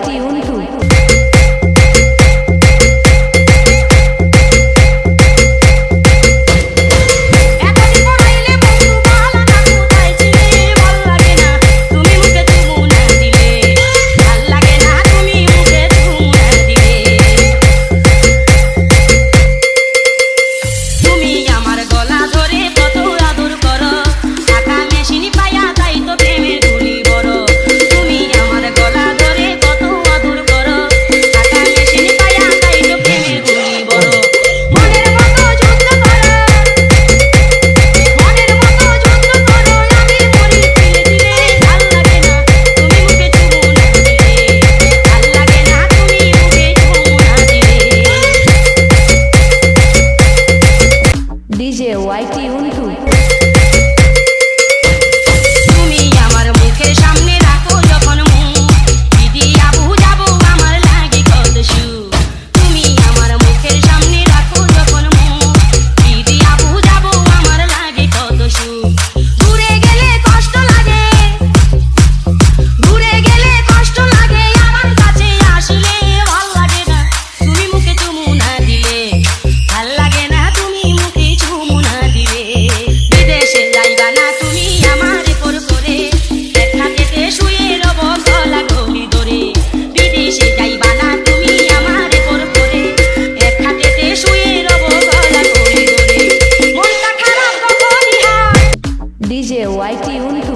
Untu. DJ YT Untu. তুমি আমার মুখের সামনে রাখো যখন মুখ দিদি আবু যাবো আমার লাগে কত সুখ তুমি আমার মুখের সামনে রাখো যখন মুখ দিদি আবু যাবো আমার লাগে কত সুখ দূরে গেলে কষ্ট লাগে আমার কাছে আসলে ভাল লাগে না তুমি মুখে চুমু না দিলে ভাল লাগে না তুমি মুখে চুমু না দিলে বিদেশে যাইবা না তুমি আমার পর করে দেখা পেতে শুয়ে রব গলা গলি ধরে বিদেশে যাইবা না তুমি আমার পর করে দেখা পেতে শুয়ে রব গলা গলি ধরে মনটা খারাপ কখনই হয় DJ YT Untu.